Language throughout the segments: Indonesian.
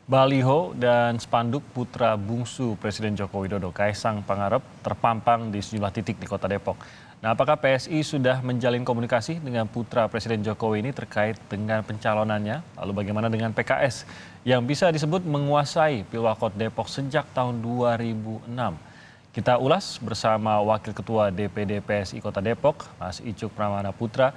Baliho dan spanduk putra bungsu Presiden Joko Widodo Kaisang Pangarep terpampang di sejumlah titik di Kota Depok. Nah, apakah PSI sudah menjalin komunikasi dengan putra Presiden Jokowi ini terkait dengan pencalonannya? Lalu bagaimana dengan PKS yang bisa disebut menguasai Pilwakot Depok sejak tahun 2006? Kita ulas bersama Wakil Ketua DPD PSI Kota Depok, Mas Icuk Pramana Putra.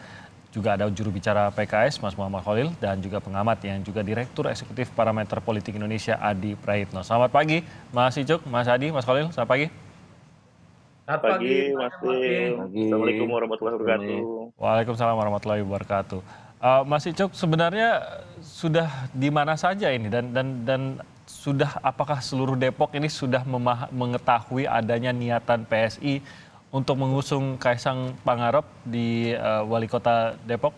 Juga ada juru bicara PKS, Mas Muhammad Khalil, dan juga pengamat yang juga Direktur Eksekutif Parameter Politik Indonesia, Adi Praitno. Selamat pagi, Mas Icuk, Mas Adi, Mas Khalil, selamat pagi. Selamat pagi, Pagi Pak Mas Martin. Dim. Pagi, Assalamualaikum warahmatullahi Mas Romi. wabarakatuh. Waalaikumsalam warahmatullahi wabarakatuh. Mas Icuk, sebenarnya sudah di mana saja ini dan sudah apakah seluruh Depok ini sudah mengetahui adanya niatan PSI untuk mengusung Kaisang Pangarep di Wali Kota Depok?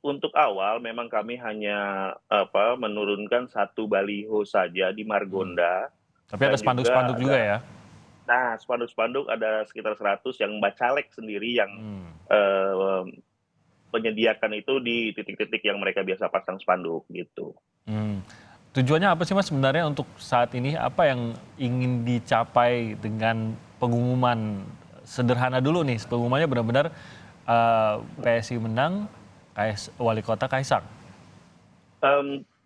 Untuk awal memang kami hanya menurunkan satu baliho saja di Margonda Tapi ada dan juga spanduk-spanduk juga ada ya? spanduk-spanduk ada sekitar 100 yang bacalek sendiri yang Hmm. eh, menyediakan itu di titik-titik yang mereka biasa pasang spanduk gitu. Hmm. Tujuannya apa sih Mas sebenarnya untuk saat ini? Apa yang ingin dicapai dengan pengumuman sederhana dulu nih? Pengumumannya benar-benar PSI menang, Wali Kota Kaisang.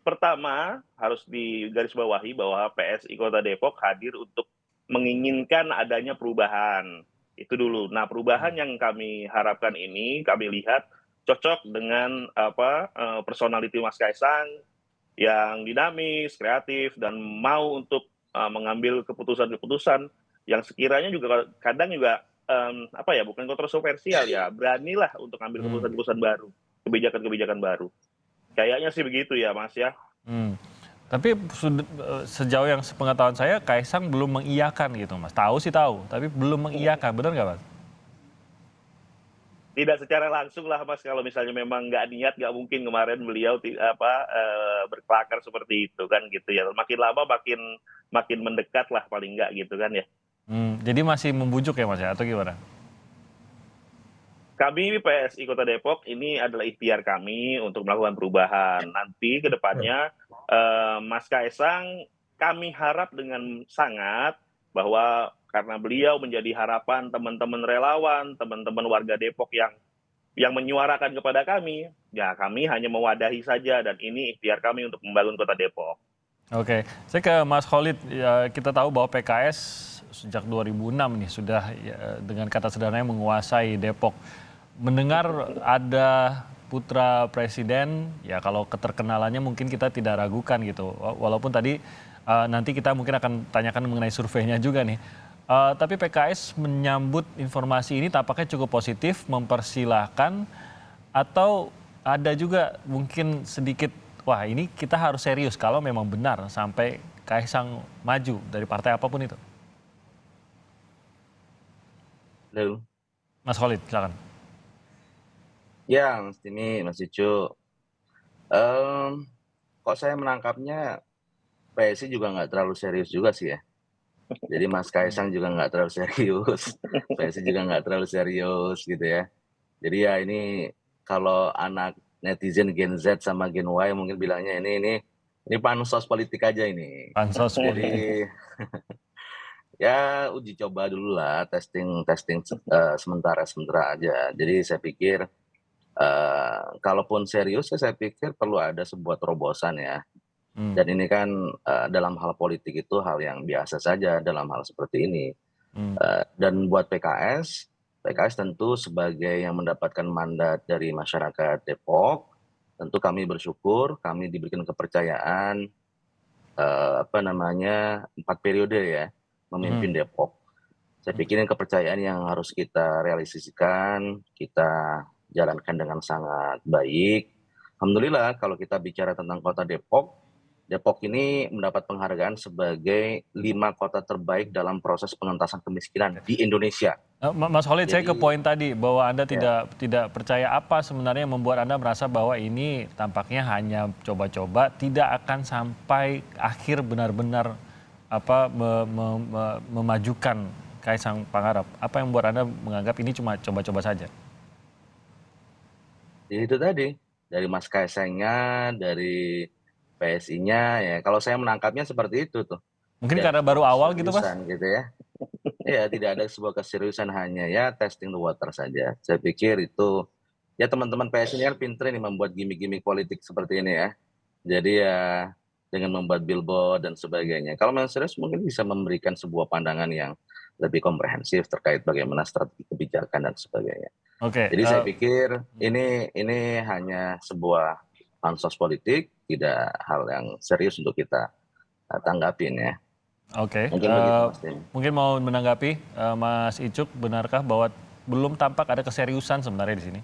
Pertama harus digarisbawahi bahwa PSI Kota Depok hadir untuk menginginkan adanya perubahan. Itu dulu. Nah, perubahan yang kami harapkan ini kami lihat cocok dengan personality Mas Kaisang yang dinamis, kreatif dan mau untuk mengambil keputusan-keputusan yang sekiranya juga kadang juga bukan kontroversial ya, beranilah untuk ambil Hmm. keputusan-keputusan baru, kebijakan-kebijakan baru. Kayaknya sih begitu ya, Mas ya. Hmm. Tapi sejauh yang sepengetahuan saya, Kaisang belum mengiyakan gitu Mas. Tahu sih tahu, tapi belum mengiyakan, benar nggak Mas? Tidak secara langsung lah, Mas, kalau misalnya memang nggak niat, nggak mungkin kemarin beliau berkelakar seperti itu kan gitu ya. Makin lama makin makin mendekat lah paling nggak gitu kan ya. Jadi masih membujuk ya Mas ya, atau gimana? Kami PSI Kota Depok ini adalah ikhtiar kami untuk melakukan perubahan. Nanti ke depannya Mas Kaisang kami harap dengan sangat bahwa karena beliau menjadi harapan teman-teman relawan, teman-teman warga Depok yang menyuarakan kepada kami, ya kami hanya mewadahi saja dan ini ikhtiar kami untuk membangun Kota Depok. Oke, saya ke Mas Khalid. Ya, kita tahu bahwa PKS sejak 2006 nih sudah ya, dengan kata sederhananya menguasai Depok. Mendengar ada putra presiden, ya kalau keterkenalannya mungkin kita tidak ragukan gitu. Walaupun tadi nanti kita mungkin akan tanyakan mengenai surveinya juga nih. Tapi PKS menyambut informasi ini tampaknya cukup positif, mempersilahkan atau ada juga mungkin sedikit, wah ini kita harus serius kalau memang benar sampai Kaisang maju dari partai apapun itu. Halo. Mas Khalid, silakan. Ya, Mas Timi, Mas Icu. Em, Kok saya menangkapnya PSI juga nggak terlalu serius juga sih ya. Jadi Mas Kaisang juga nggak terlalu serius, PSI juga nggak terlalu serius gitu ya. Jadi ya ini kalau anak netizen Gen Z sama Gen Y mungkin bilangnya ini pansos politik aja ini. Pansos politik. Jadi ya uji coba dulu lah, testing testing sementara aja. Jadi saya pikir kalaupun serius ya saya pikir perlu ada sebuah terobosan ya. Hmm. Dan ini kan dalam hal politik itu hal yang biasa saja dalam hal seperti ini. Hmm. Dan buat PKS tentu sebagai yang mendapatkan mandat dari masyarakat Depok, tentu kami bersyukur kami diberikan kepercayaan 4 periode ya memimpin Depok. Saya pikir ini kepercayaan yang harus kita realisasikan, kita jalankan dengan sangat baik. Alhamdulillah kalau kita bicara tentang kota Depok, Depok ini mendapat penghargaan sebagai 5 kota terbaik dalam proses pengentasan kemiskinan di Indonesia. Mas Khalid, saya ke Jadi poin tadi bahwa Anda ya, tidak percaya apa sebenarnya yang membuat Anda merasa bahwa ini tampaknya hanya coba-coba, tidak akan sampai akhir benar-benar memajukan Kaisang Pangarep. Apa yang membuat Anda menganggap ini cuma coba-coba saja? itu tadi dari Mas Kaisangnya, dari PSI-nya ya kalau saya menangkapnya seperti itu tuh. Mungkin Tidak ada karena baru sebuah awal gitu, Mas? keseriusan gitu ya. Iya, tidak ada sebuah keseriusan, hanya ya testing the water saja. Saya pikir itu ya teman-teman PSI ini kan pinter nih membuat gimmick-gimmick politik seperti ini ya. Jadi ya dengan membuat billboard dan sebagainya. Kalau memang serius mungkin bisa memberikan sebuah pandangan yang lebih komprehensif terkait bagaimana strategi kebijakan dan sebagainya. Oke, Jadi saya pikir ini hanya sebuah pansos politik, tidak hal yang serius untuk kita tanggapin ya. oke. Mungkin begitu Mas Denny. Mungkin mau menanggapi, Mas Icuk, benarkah bahwa belum tampak ada keseriusan sebenarnya di sini?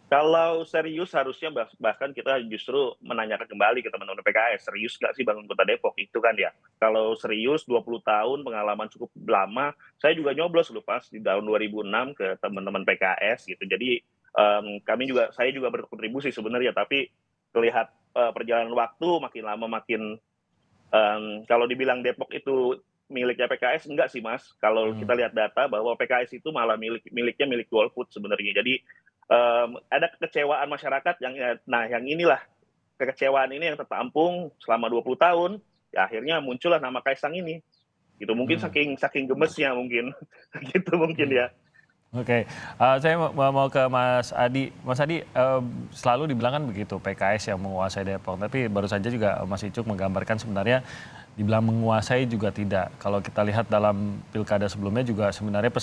Kalau serius harusnya bahkan kita justru menanyakan kembali ke teman-teman PKS, serius nggak sih bangun kota Depok itu kan ya. Kalau serius 20 tahun pengalaman cukup lama, saya juga nyoblos loh pas di tahun 2006 ke teman-teman PKS gitu. Jadi saya juga berkontribusi sebenarnya, tapi terlihat perjalanan waktu makin lama makin kalau dibilang Depok itu miliknya PKS enggak sih Mas. Kalau kita lihat data bahwa PKS itu malah miliknya milik Golput sebenarnya. Jadi ada kekecewaan masyarakat yang inilah kekecewaan ini yang tertampung selama 20 tahun, ya akhirnya muncullah nama Kaisang ini. Gitu mungkin saking gemesnya mungkin. Gitu mungkin ya. Oke, saya mau ke Mas Adi. Mas Adi, selalu dibilang kan begitu, PKS yang menguasai Depok. Tapi baru saja juga Mas Icuk menggambarkan sebenarnya dibilang menguasai juga tidak. Kalau kita lihat dalam pilkada sebelumnya juga sebenarnya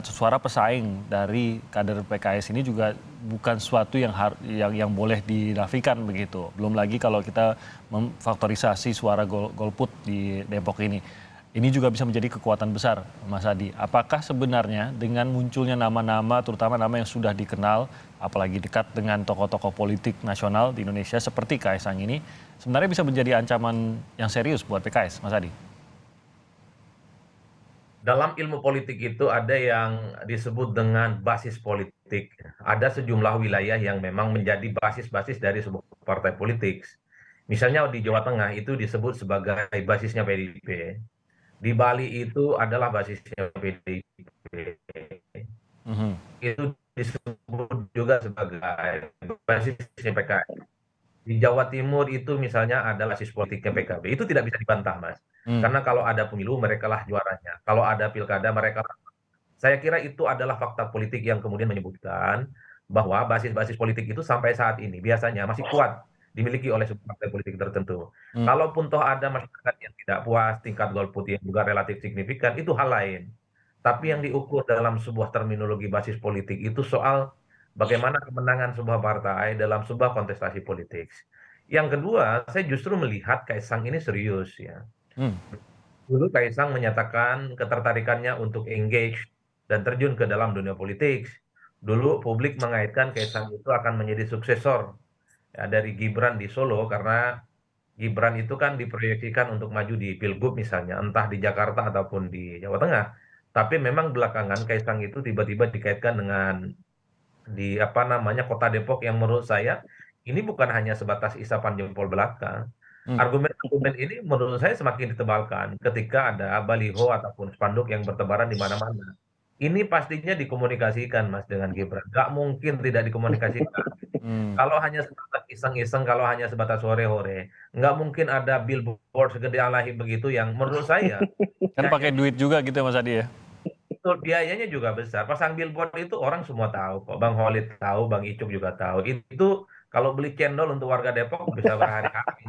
suara pesaing dari kader PKS ini juga bukan sesuatu yang boleh dinafikan begitu. Belum lagi kalau kita memfaktorisasi suara golput di Depok ini. Ini juga bisa menjadi kekuatan besar, Mas Adi. Apakah sebenarnya dengan munculnya nama-nama, terutama nama yang sudah dikenal, apalagi dekat dengan tokoh-tokoh politik nasional di Indonesia seperti Kaisang ini, sebenarnya bisa menjadi ancaman yang serius buat PKS, Mas Adi? Dalam ilmu politik itu ada yang disebut dengan basis politik. Ada sejumlah wilayah yang memang menjadi basis-basis dari sebuah partai politik. Misalnya di Jawa Tengah itu disebut sebagai basisnya PDIP. Di Bali itu adalah basisnya PDIP. Itu disebut juga sebagai basisnya PKS. Di Jawa Timur itu misalnya ada basis politiknya PKB. Itu tidak bisa dibantah, Mas. Karena kalau ada pemilu, mereka lah juaranya. Kalau ada pilkada, mereka lah. Saya kira itu adalah fakta politik yang kemudian menyebutkan bahwa basis-basis politik itu sampai saat ini biasanya masih kuat dimiliki oleh sebuah partai politik tertentu. Kalaupun toh ada masyarakat yang tidak puas, tingkat golput yang juga relatif signifikan, itu hal lain. Tapi yang diukur dalam sebuah terminologi basis politik itu soal bagaimana kemenangan sebuah partai dalam sebuah kontestasi politik. Yang kedua, saya justru melihat Kaisang ini serius ya. Dulu Kaisang menyatakan ketertarikannya untuk engage dan terjun ke dalam dunia politik. Dulu publik mengaitkan Kaisang itu akan menjadi suksesor ya, dari Gibran di Solo karena Gibran itu kan diproyeksikan untuk maju di Pilgub misalnya, entah di Jakarta ataupun di Jawa Tengah. Tapi memang belakangan Kaisang itu tiba-tiba dikaitkan dengan kota Depok yang menurut saya ini bukan hanya sebatas isapan jempol belaka. Argumen-argumen ini menurut saya semakin ditebalkan ketika ada baliho ataupun spanduk yang bertebaran di mana-mana. Ini pastinya dikomunikasikan Mas dengan Gibran. Gak mungkin tidak dikomunikasikan. Kalau hanya sebatas iseng-iseng, kalau hanya sebatas hore-hore, nggak mungkin ada billboard segede Alahi begitu yang menurut saya Kan pakai duit juga gitu ya, Mas Adi ya? itu biayanya juga besar. Pasang billboard itu orang semua tahu kok. Bang Holid tahu, Bang Icuk juga tahu. Itu kalau beli cendol untuk warga Depok bisa berhari-hari.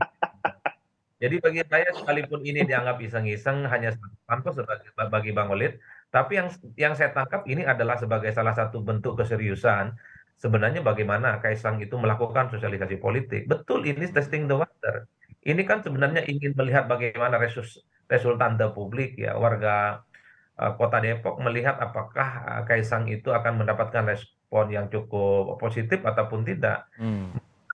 Jadi bagi saya sekalipun ini dianggap iseng-iseng hanya pantas bagi Bang Holid, tapi yang saya tangkap ini adalah sebagai salah satu bentuk keseriusan. Sebenarnya bagaimana Kaisang itu melakukan sosialisasi politik. Betul ini testing the water. Ini kan sebenarnya ingin melihat bagaimana resultante publik ya warga Kota Depok melihat apakah Kaisang itu akan mendapatkan respon yang cukup positif ataupun tidak.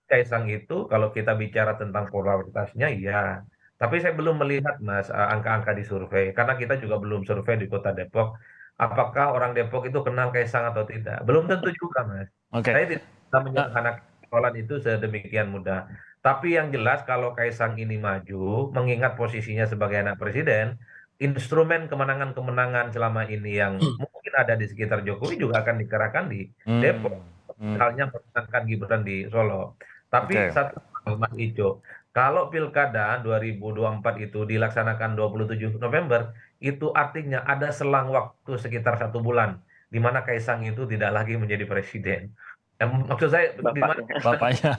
Kaisang itu kalau kita bicara tentang popularitasnya iya, tapi saya belum melihat Mas angka-angka di survei karena kita juga belum survei di Kota Depok. Apakah orang Depok itu kenal Kaisang atau tidak? Belum tentu juga Mas. Oke. Saya tidak bisa menyederhanakan persoalan itu sedemikian mudah. Tapi yang jelas kalau Kaisang ini maju, mengingat posisinya sebagai anak presiden, instrumen kemenangan-kemenangan selama ini yang mungkin ada di sekitar Jokowi juga akan dikerahkan di Depok. Misalnya memenangkan Gibran di Solo. Tapi Oke, satu hal, Mas Ijo, kalau pilkada 2024 itu dilaksanakan 27 November, itu artinya ada selang waktu sekitar 1 bulan, di mana Kaisang itu tidak lagi menjadi presiden. Maksud saya, di mana Bapaknya. bapaknya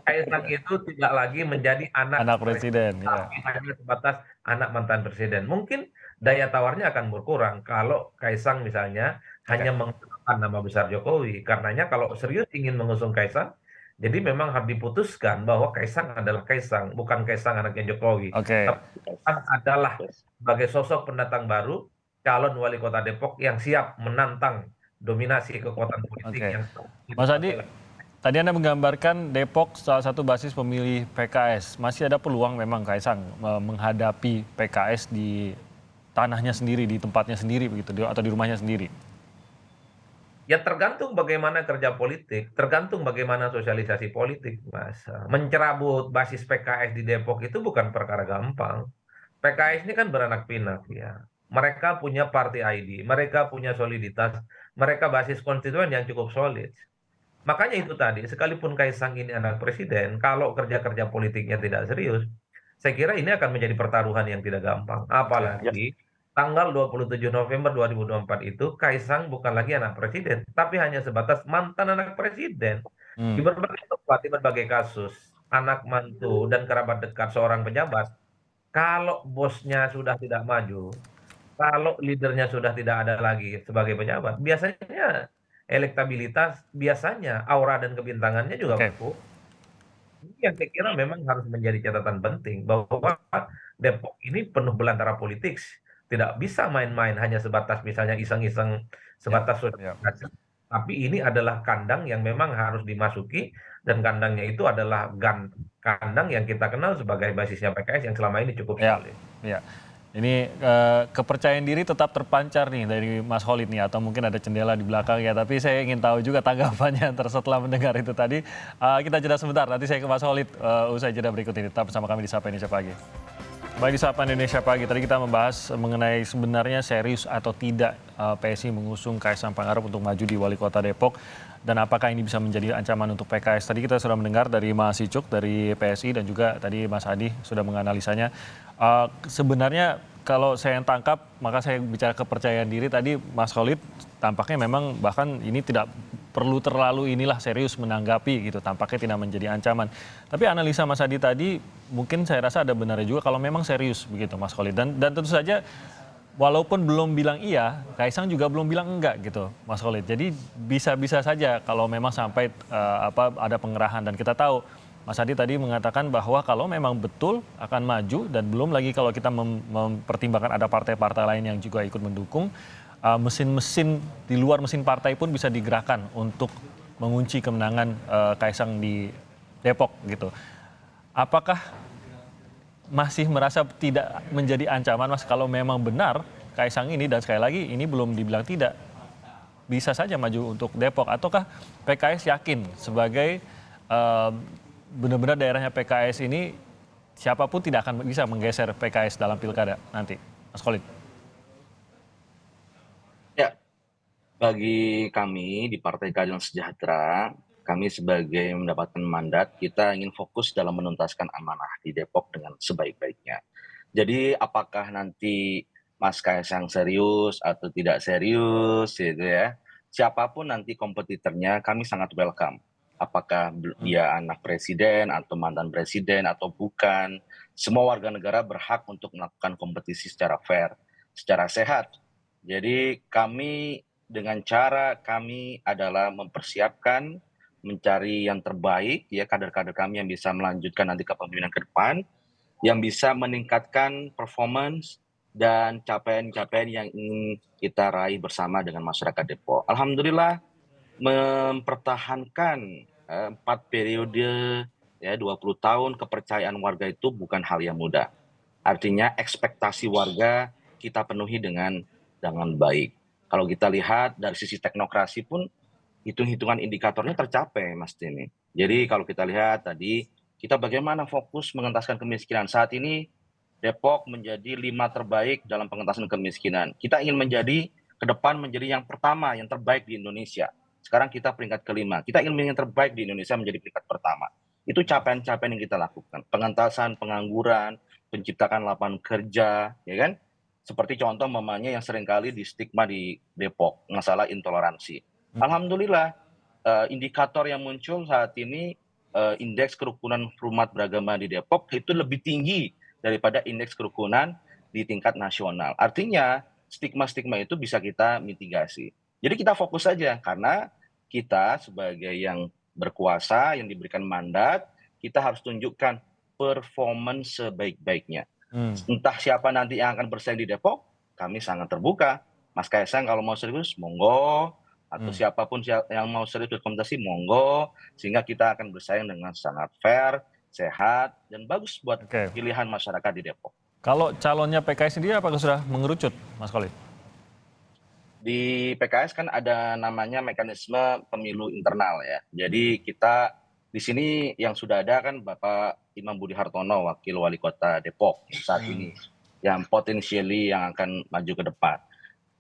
Kaisang itu tidak lagi menjadi anak anak presiden, presiden, ya. tapi hanya sebatas anak mantan presiden. Mungkin daya tawarnya akan berkurang kalau Kaisang misalnya Oke, hanya menggunakan nama besar Jokowi. Karenanya kalau serius ingin mengusung Kaisang, jadi memang harus diputuskan bahwa Kaisang adalah Kaisang, bukan Kaisang anaknya Jokowi. oke. Tapi Kaisang adalah Yes. sebagai sosok pendatang baru, calon wali kota Depok yang siap menantang dominasi kekuatan politik Oke. yang Mas dipakai Adi, oleh. tadi Anda menggambarkan Depok salah satu basis pemilih PKS. Masih ada peluang memang Kaisang menghadapi PKS di tanahnya sendiri, di tempatnya sendiri begitu, atau di rumahnya sendiri. Ya tergantung bagaimana kerja politik, tergantung bagaimana sosialisasi politik, Mas. Mencerabut basis PKS di Depok itu bukan perkara gampang. PKS ini kan beranak pinak ya. Mereka punya party ID, mereka punya soliditas, mereka basis konstituen yang cukup solid. Makanya itu tadi, sekalipun Kaisang ini anak presiden, kalau kerja-kerja politiknya tidak serius, saya kira ini akan menjadi pertaruhan yang tidak gampang. Oke. Yes. Apalagi tanggal 27 November 2024 itu Kaisang bukan lagi anak presiden, tapi hanya sebatas mantan anak presiden. Di Hmm, berbagai tempat, di berbagai kasus, anak mantu dan kerabat dekat seorang pejabat, kalau bosnya sudah tidak maju, kalau leadernya sudah tidak ada lagi sebagai pejabat, biasanya elektabilitas, biasanya aura dan kebintangannya juga oke. berkurang. Ini yang saya kira memang harus menjadi catatan penting bahwa Depok ini penuh belantara politik, tidak bisa main-main hanya sebatas misalnya iseng-iseng, Ya, sebatas ya. sosialisasi. Tapi ini adalah kandang yang memang harus dimasuki, dan kandangnya itu adalah kandang yang kita kenal sebagai basisnya PKS yang selama ini cukup Ya, solid. ya. Ini kepercayaan diri tetap terpancar nih dari Mas Khalid nih, atau mungkin ada jendela di belakang ya. Tapi saya ingin tahu juga tanggapannya setelah mendengar itu tadi. Kita jeda sebentar, nanti saya ke Mas Khalid usai jeda berikut ini. Tetap bersama kami di Sapa Indonesia Pagi. Baik, di Sapa Indonesia Pagi, tadi kita membahas mengenai sebenarnya serius atau tidak PSI mengusung Kaisang Pangarep untuk maju di Wali Kota Depok, dan apakah ini bisa menjadi ancaman untuk PKS. Tadi kita sudah mendengar dari Mas Icuk dari PSI, dan juga tadi Mas Adi sudah menganalisanya. Sebenarnya kalau saya yang tangkap, maka saya bicara kepercayaan diri tadi, Mas Khalid tampaknya memang bahkan ini tidak perlu terlalu serius menanggapi gitu, tampaknya tidak menjadi ancaman. Tapi analisa Mas Adi tadi mungkin saya rasa ada benarnya juga kalau memang serius begitu Mas Khalid, dan tentu saja walaupun belum bilang iya, Kaisang juga belum bilang enggak gitu Mas Khalid. Jadi bisa-bisa saja kalau memang sampai ada pengerahan, dan kita tahu Mas Adi tadi mengatakan bahwa kalau memang betul akan maju, dan belum lagi kalau kita mempertimbangkan ada partai-partai lain yang juga ikut mendukung, mesin-mesin di luar mesin partai pun bisa digerakkan untuk mengunci kemenangan Kaisang di Depok gitu. Apakah masih merasa tidak menjadi ancaman Mas kalau memang benar Kaisang ini, dan sekali lagi ini belum dibilang tidak, bisa saja maju untuk Depok, ataukah PKS yakin sebagai benar-benar daerahnya PKS ini siapapun tidak akan bisa menggeser PKS dalam pilkada nanti, Mas Khalid? Ya, bagi kami di Partai Keadilan Sejahtera, kami sebagai mendapatkan mandat, kita ingin fokus dalam menuntaskan amanah di Depok dengan sebaik-baiknya. Jadi apakah nanti Mas Kaisang serius atau tidak serius gitu ya, siapapun nanti kompetitornya kami sangat welcome. Apakah dia anak presiden atau mantan presiden atau bukan, semua warga negara berhak untuk melakukan kompetisi secara fair, secara sehat. Jadi kami dengan cara kami adalah mempersiapkan, mencari yang terbaik ya, kader-kader kami yang bisa melanjutkan nanti kepemimpinan ke depan, yang bisa meningkatkan performance dan capaian-capaian yang ingin kita raih bersama dengan masyarakat Depok. Alhamdulillah mempertahankan 4 periode ya 20 tahun kepercayaan warga itu bukan hal yang mudah. Artinya ekspektasi warga kita penuhi dengan baik. Kalau kita lihat dari sisi teknokrasi pun hitung-hitungan indikatornya tercapai, Mas Tini. Jadi kalau kita lihat tadi, kita bagaimana fokus mengentaskan kemiskinan. Saat ini Depok menjadi 5 terbaik dalam pengentasan kemiskinan. Kita ingin menjadi ke depan menjadi yang pertama, yang terbaik di Indonesia. Sekarang kita peringkat kelima. Kita ingin menjadi yang terbaik di Indonesia menjadi peringkat pertama. Itu capaian-capaian yang kita lakukan. Pengentasan pengangguran, penciptakan lapangan kerja, ya kan? Seperti contoh mamanya yang seringkali di stigma di Depok, masalah intoleransi. Alhamdulillah, indikator yang muncul saat ini, indeks kerukunan umat beragama di Depok itu lebih tinggi daripada indeks kerukunan di tingkat nasional. Artinya stigma-stigma itu bisa kita mitigasi. Jadi kita fokus saja karena kita sebagai yang berkuasa, yang diberikan mandat, kita harus tunjukkan performance sebaik-baiknya. Entah siapa nanti yang akan bersaing di Depok, kami sangat terbuka. Mas Kaisang kalau mau serius, monggo. Atau siapapun yang mau serius berkompetisi, monggo. Sehingga kita akan bersaing dengan sangat fair, sehat, dan bagus buat Oke. pilihan masyarakat di Depok. Kalau calonnya PKS sendiri apakah sudah mengerucut, Mas Khalid? Di PKS kan ada namanya mekanisme pemilu internal ya. Jadi kita di sini yang sudah ada kan Bapak Imam Budi Hartono, Wakil Wali Kota Depok saat ini, yang potentially yang akan maju ke depan.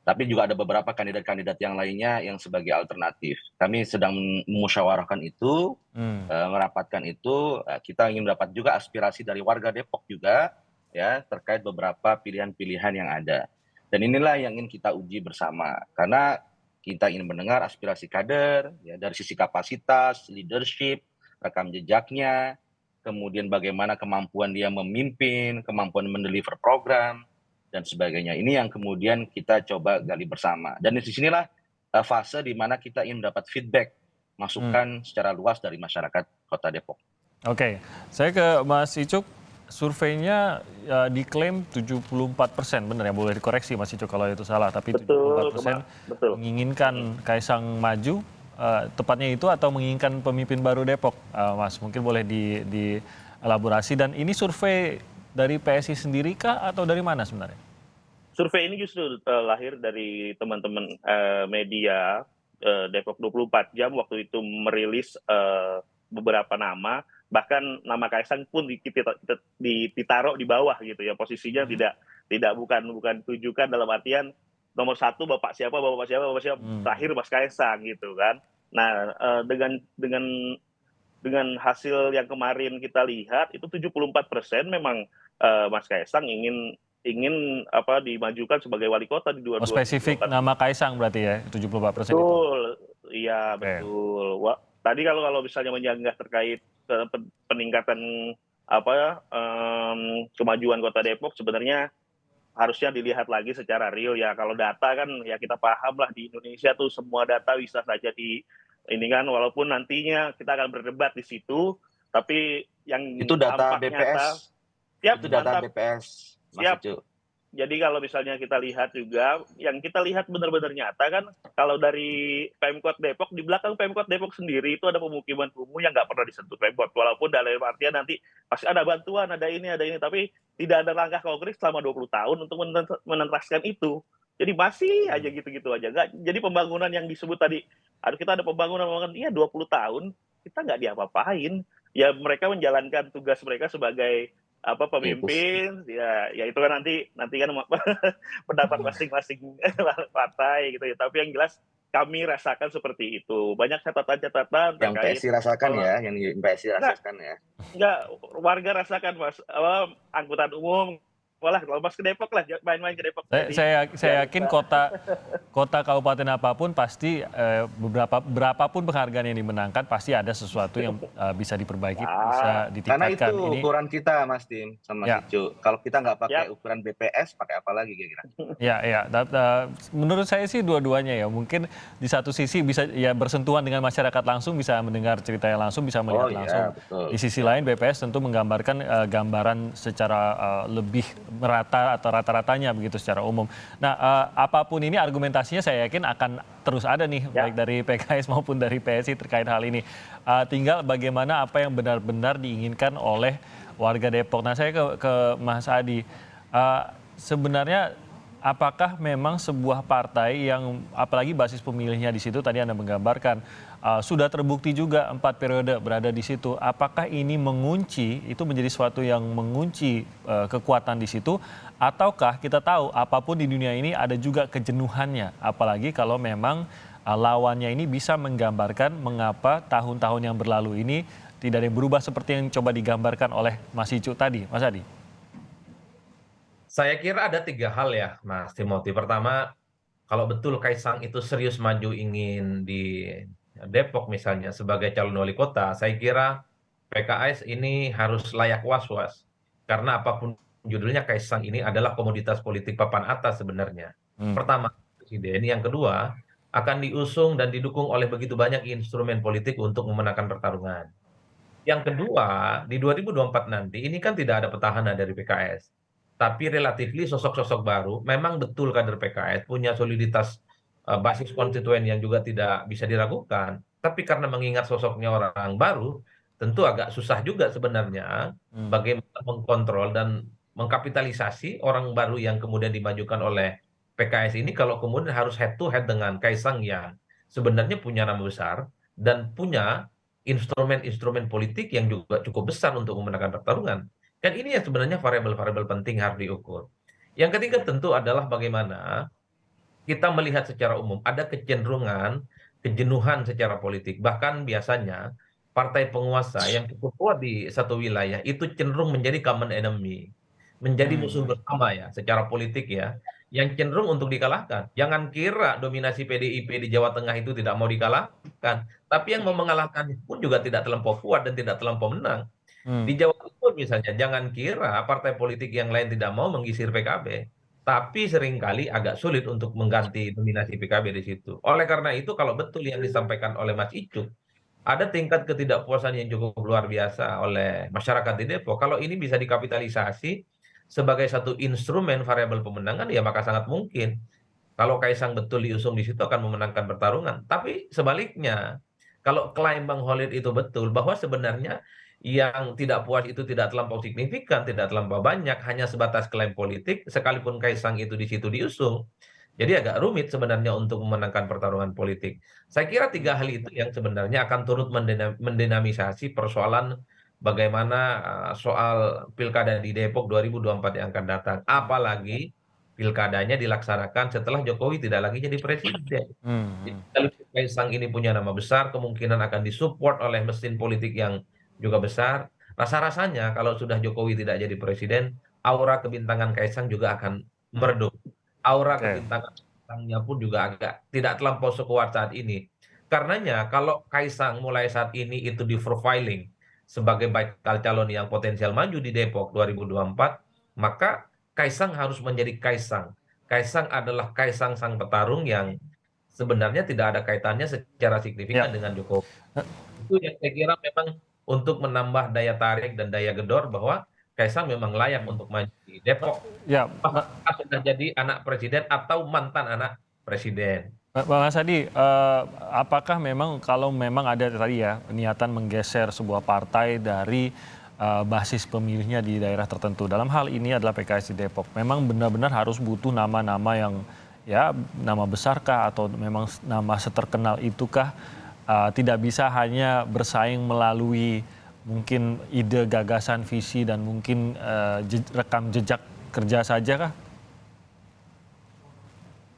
Tapi juga ada beberapa kandidat-kandidat yang lainnya yang sebagai alternatif. Kami sedang memusyawarahkan itu, merapatkan itu. Kita ingin mendapat juga aspirasi dari warga Depok juga, ya terkait beberapa pilihan-pilihan yang ada. Dan inilah yang ingin kita uji bersama, karena kita ingin mendengar aspirasi kader, ya, dari sisi kapasitas, leadership, rekam jejaknya, kemudian bagaimana kemampuan dia memimpin, kemampuan mendeliver program, dan sebagainya. Ini yang kemudian kita coba gali bersama. Dan di sinilah fase di mana kita ingin mendapat feedback, masukan secara luas dari masyarakat Kota Depok. Oke, saya ke Mas Icuk. Surveinya diklaim 74%, benar ya, boleh dikoreksi Mas Icuk kalau itu salah, tapi 74% menginginkan Kaisang maju, tepatnya itu atau menginginkan pemimpin baru Depok, Mas? Mungkin boleh dielaborasi, dan ini survei dari PSI sendiri kah atau dari mana sebenarnya? Survei ini justru lahir dari teman-teman media Depok 24 Jam waktu itu merilis beberapa nama, bahkan nama Kaisang pun ditaruh di bawah gitu ya, posisinya bukan ditujukan dalam artian nomor 1 bapak siapa, terakhir Mas Kaisang gitu kan. Nah, dengan hasil yang kemarin kita lihat itu 74% memang Mas Kaisang ingin dimajukan sebagai wali kota di 2024. Spesifik nama Kaisang berarti ya, 74% itu. Betul, iya betul. Tadi kalau misalnya menyanggah terkait peningkatan kemajuan Kota Depok, sebenarnya harusnya dilihat lagi secara real ya. Kalau data kan ya kita paham lah, di Indonesia tuh semua data bisa saja ini kan, walaupun nantinya kita akan berdebat di situ, tapi yang itu data BPS. Itu data BPS. Siap. Jadi kalau misalnya kita lihat juga, yang kita lihat benar-benar nyata kan, kalau dari Pemkot Depok, di belakang Pemkot Depok sendiri itu ada pemukiman kumuh yang nggak pernah disentuh Pemkot. Walaupun dalam artian nanti pasti ada bantuan, ada ini, tapi tidak ada langkah konkret selama 20 tahun untuk menuntaskan itu. Jadi masih aja gitu-gitu aja. Jadi pembangunan yang disebut tadi, kita ada pembangunan, iya 20 tahun, kita nggak diapa-apain. Ya mereka menjalankan tugas mereka sebagai pemimpin, ya itu kan nanti kan pendapat masing-masing partai gitu ya. Tapi yang jelas kami rasakan seperti itu. Banyak catatan-catatan yang PSI rasakan ya, yang PSI rasakan ya. Enggak, warga rasakan Mas. Angkutan umum, kalau Mas ke Depok lah, main-main ke Depok. Saya yakin kota kabupaten apapun pasti berapapun penghargaan yang dimenangkan pasti ada sesuatu yang bisa diperbaiki, bisa ditingkatkan. Karena itu ukuran kita Mas Tim sama Mas Icu. Kalau kita nggak pakai ukuran BPS, pakai apa lagi kira-kira? Ya. Menurut saya sih dua-duanya ya. Mungkin di satu sisi bisa ya bersentuhan dengan masyarakat langsung, bisa mendengar ceritanya langsung, bisa melihat langsung. Betul. Di sisi lain BPS tentu menggambarkan gambaran secara lebih merata atau rata-ratanya begitu secara umum. Nah, apapun ini argumentasinya saya yakin akan terus ada nih, baik dari PKS maupun dari PSI terkait hal ini. Tinggal bagaimana apa yang benar-benar diinginkan oleh warga Depok. Nah, saya ke Mas Adi. Sebenarnya apakah memang sebuah partai yang apalagi basis pemilihnya di situ tadi Anda menggambarkan sudah terbukti juga 4 periode berada di situ. Apakah ini mengunci, itu menjadi sesuatu yang mengunci kekuatan di situ, ataukah kita tahu apapun di dunia ini ada juga kejenuhannya, apalagi kalau memang lawannya ini bisa menggambarkan mengapa tahun-tahun yang berlalu ini tidak ada yang berubah seperti yang coba digambarkan oleh Mas Icu tadi, Mas Adi? Saya kira ada 3 hal ya, Mas Timothy. Pertama, kalau betul Kaisang itu serius maju ingin di Depok misalnya sebagai calon wali kota, saya kira PKS ini harus layak was-was. Karena apapun judulnya, Kaisang ini adalah komoditas politik papan atas sebenarnya. Hmm. Pertama, presiden. Yang kedua, akan diusung dan didukung oleh begitu banyak instrumen politik untuk memenangkan pertarungan. Yang kedua, di 2024 nanti, ini kan tidak ada petahana dari PKS. Tapi relatifly sosok-sosok baru, memang betul kader PKS punya soliditas basis konstituen yang juga tidak bisa diragukan. Tapi karena mengingat sosoknya orang baru, tentu agak susah juga sebenarnya bagaimana mengkontrol dan mengkapitalisasi orang baru yang kemudian dimajukan oleh PKS ini kalau kemudian harus head to head dengan Kaisang yang sebenarnya punya nama besar dan punya instrumen-instrumen politik yang juga cukup besar untuk memenangkan pertarungan. Kan ini yang sebenarnya variabel-variabel penting harus diukur. Yang ketiga tentu adalah bagaimana kita melihat secara umum ada kecenderungan, kejenuhan secara politik. Bahkan biasanya partai penguasa yang cukup kuat di satu wilayah itu cenderung menjadi common enemy, menjadi musuh bersama ya secara politik ya, yang cenderung untuk dikalahkan. Jangan kira dominasi PDIP di Jawa Tengah itu tidak mau dikalahkan, tapi yang mau mengalahkan pun juga tidak terlampau kuat dan tidak terlampau menang. Di Jawa Timur misalnya, jangan kira partai politik yang lain tidak mau menggisir PKB, tapi seringkali agak sulit untuk mengganti dominasi PKB di situ. Oleh karena itu, kalau betul yang disampaikan oleh Mas Icuk, ada tingkat ketidakpuasan yang cukup luar biasa oleh masyarakat di Depok. Kalau ini bisa dikapitalisasi sebagai satu instrumen variabel pemenangan, ya maka sangat mungkin kalau Kaisang betul diusung di situ akan memenangkan pertarungan. Tapi sebaliknya, kalau klaim Bang Holid itu betul bahwa sebenarnya yang tidak puas itu tidak terlampau signifikan, tidak terlampau banyak, hanya sebatas klaim politik, sekalipun Kaisang itu di situ diusung. Jadi agak rumit sebenarnya untuk memenangkan pertarungan politik. Saya kira 3 hal itu yang sebenarnya akan turut mendinamisasi persoalan bagaimana soal pilkada di Depok 2024 yang akan datang. Apalagi pilkadanya dilaksanakan setelah Jokowi tidak lagi jadi presiden. Jadi, kalau Kaisang ini punya nama besar, kemungkinan akan disupport oleh mesin politik yang juga besar. Rasa-rasanya kalau sudah Jokowi tidak jadi presiden, aura kebintangan Kaisang juga akan meredup. Aura Oke. kebintangan Kaisangnya pun juga agak tidak terlampau sekuat saat ini. Karenanya kalau Kaisang mulai saat ini itu di profiling sebagai bakal calon yang potensial maju di Depok 2024, maka Kaisang harus menjadi Kaisang. Kaisang adalah Kaisang sang petarung yang sebenarnya tidak ada kaitannya secara signifikan dengan Jokowi. Itu yang saya kira memang untuk menambah daya tarik dan daya gedor bahwa Kaisang memang layak untuk maju di Depok. Ya, Apakah sudah jadi anak presiden atau mantan anak presiden. Mas Adi, apakah memang kalau memang ada tadi ya niatan menggeser sebuah partai dari basis pemilihnya di daerah tertentu, dalam hal ini adalah PKS di Depok, memang benar-benar harus butuh nama-nama yang ya nama besarkah atau memang nama seterkenal itukah, tidak bisa hanya bersaing melalui mungkin ide, gagasan, visi dan mungkin rekam jejak kerja saja kah?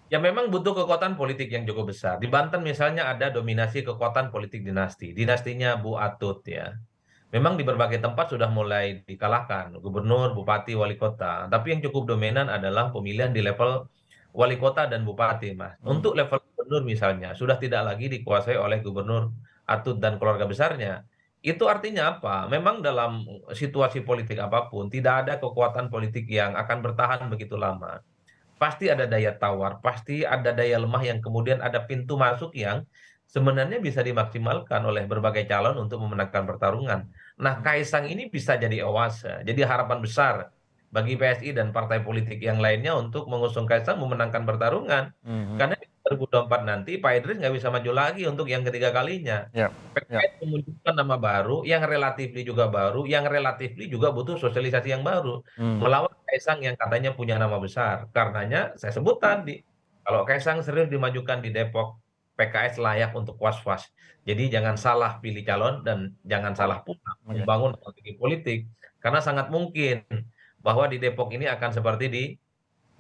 Ya memang butuh kekuatan politik yang cukup besar. Di Banten misalnya ada dominasi kekuatan politik dinasti. Dinastinya Bu Atut ya. Memang di berbagai tempat sudah mulai dikalahkan. Gubernur, bupati, wali kota. Tapi yang cukup dominan adalah pemilihan di level wali kota dan bupati, Mas. Untuk level gubernur misalnya, sudah tidak lagi dikuasai oleh gubernur Atut dan keluarga besarnya. Itu artinya apa? Memang dalam situasi politik apapun, tidak ada kekuatan politik yang akan bertahan begitu lama. Pasti ada daya tawar, pasti ada daya lemah yang kemudian ada pintu masuk yang sebenarnya bisa dimaksimalkan oleh berbagai calon untuk memenangkan pertarungan. Nah, Kaisang ini bisa jadi oase, jadi harapan besar bagi PSI dan partai politik yang lainnya untuk mengusung Kaisang memenangkan pertarungan. Karena di 2024 nanti Pak Idris nggak bisa maju lagi untuk yang ketiga kalinya. Ya, ya. PKS memunculkan nama baru, yang relatifly juga baru, yang relatifly juga butuh sosialisasi yang baru melawan Kaisang yang katanya punya nama besar. Karenanya saya sebut tadi, kalau Kaisang serius dimajukan di Depok, PKS layak untuk was-was. Jadi jangan salah pilih calon dan jangan salah pula membangun strategi politik, karena sangat mungkin bahwa di Depok ini akan seperti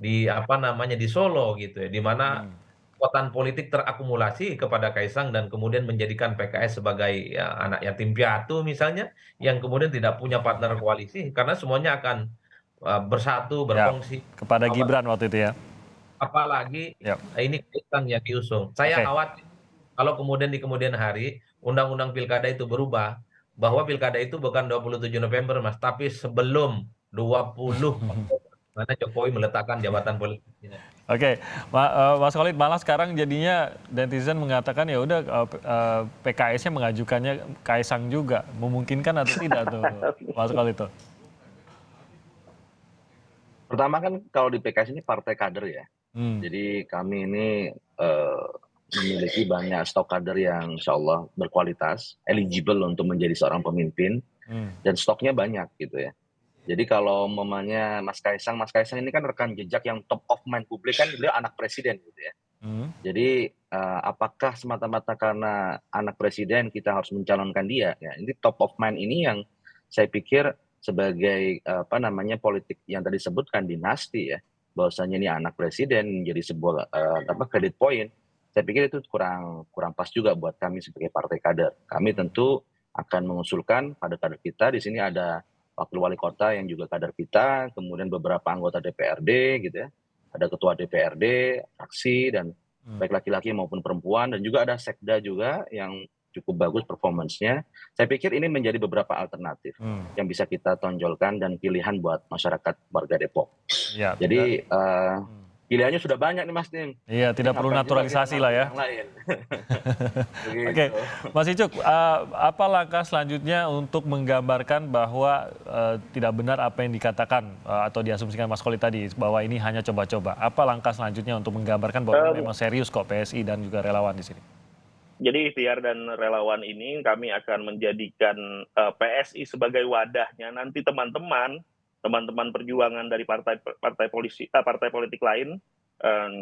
di apa namanya di Solo gitu ya, di mana kekuatan politik terakumulasi kepada Kaisang dan kemudian menjadikan PKS sebagai ya, anak yatim piatu misalnya, yang kemudian tidak punya partner koalisi karena semuanya akan bersatu, Ya, berkongsi. kepada Gibran waktu itu ya. Apalagi Ya, ini Kaisang yang diusung. Saya oke. khawatir kalau kemudian di kemudian hari undang-undang pilkada itu berubah, bahwa pilkada itu bukan 27 November, Mas, tapi sebelum 20 Oktober, mana Jokowi meletakkan jabatan politiknya. Oke, Mas Khalid, malah sekarang jadinya netizen mengatakan ya udah PKS-nya mengajukannya Kaisang juga, memungkinkan atau tidak tuh, Mas Khalid tuh? Pertama kan kalau di PKS ini partai kader ya. Hmm, Jadi kami ini memiliki banyak stok kader yang insya Allah berkualitas, eligible untuk menjadi seorang pemimpin, hmm, dan stoknya banyak gitu ya. Jadi kalau umpamanya Mas Kaisang ini kan rekan jejak yang top of mind publik, kan beliau anak presiden gitu ya. hmm, Jadi apakah semata-mata karena anak presiden kita harus mencalonkan dia? Ya, ini top of mind ini yang saya pikir sebagai politik yang tadi disebutkan dinasti ya, bahwasanya ini anak presiden menjadi sebuah credit point. Saya pikir itu kurang pas juga buat kami sebagai partai kader. Kami tentu akan mengusulkan pada kader kita. Di sini ada wakil wali kota yang juga kader kita, kemudian beberapa anggota DPRD gitu ya, ada ketua DPRD, fraksi, dan hmm, baik laki-laki maupun perempuan, dan juga ada sekda juga yang cukup bagus performance-nya. Saya pikir ini menjadi beberapa alternatif hmm. yang bisa kita tonjolkan dan pilihan buat masyarakat warga Depok. Ya, Jadi pilihannya sudah banyak nih Mas Nim. iya, Jadi tidak perlu ngapain juga kita naturalisasi lah ngambil ya. yang lain. Oke, Begitu. Mas Icuk, apa langkah selanjutnya untuk menggambarkan bahwa tidak benar apa yang dikatakan atau diasumsikan Mas Khalid tadi, bahwa ini hanya coba-coba? Apa langkah selanjutnya untuk menggambarkan bahwa ini memang serius kok PSI dan juga relawan di sini? Jadi ikhtiar dan relawan ini kami akan menjadikan PSI sebagai wadahnya nanti teman-teman perjuangan dari partai politik lain,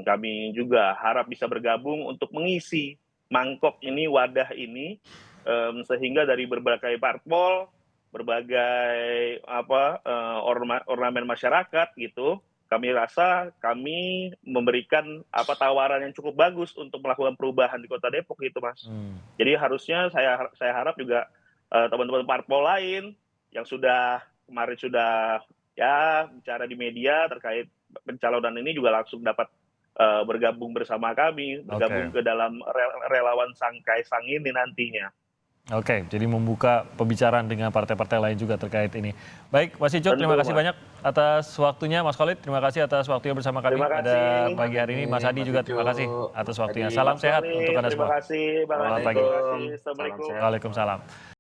kami juga harap bisa bergabung untuk mengisi mangkok ini, wadah ini, sehingga dari berbagai parpol, berbagai ornamen masyarakat gitu, kami rasa kami memberikan tawaran yang cukup bagus untuk melakukan perubahan di Kota Depok gitu, Mas. Hmm. Jadi harusnya saya harap juga teman-teman parpol lain yang kemarin sudah ya bicara di media terkait pencalonan ini juga langsung dapat bergabung bersama kami, bergabung ke dalam relawan Sang Kaisang ini nantinya. Oke, jadi membuka pembicaraan dengan partai-partai lain juga terkait ini. Baik, Mas Icuk, terima kasih Mas. banyak atas waktunya. Mas Khalid, terima kasih atas waktunya bersama kami Terima pada kasih. pagi hari ini. Mas Adi juga terima kasih atas waktunya. Adi. Salam Mas sehat Tony, untuk Anda terima semua. kasih. Bang Selamat Adi, pagi. terima kasih. Salam Assalamualaikum. sehat. Waalaikumsalam.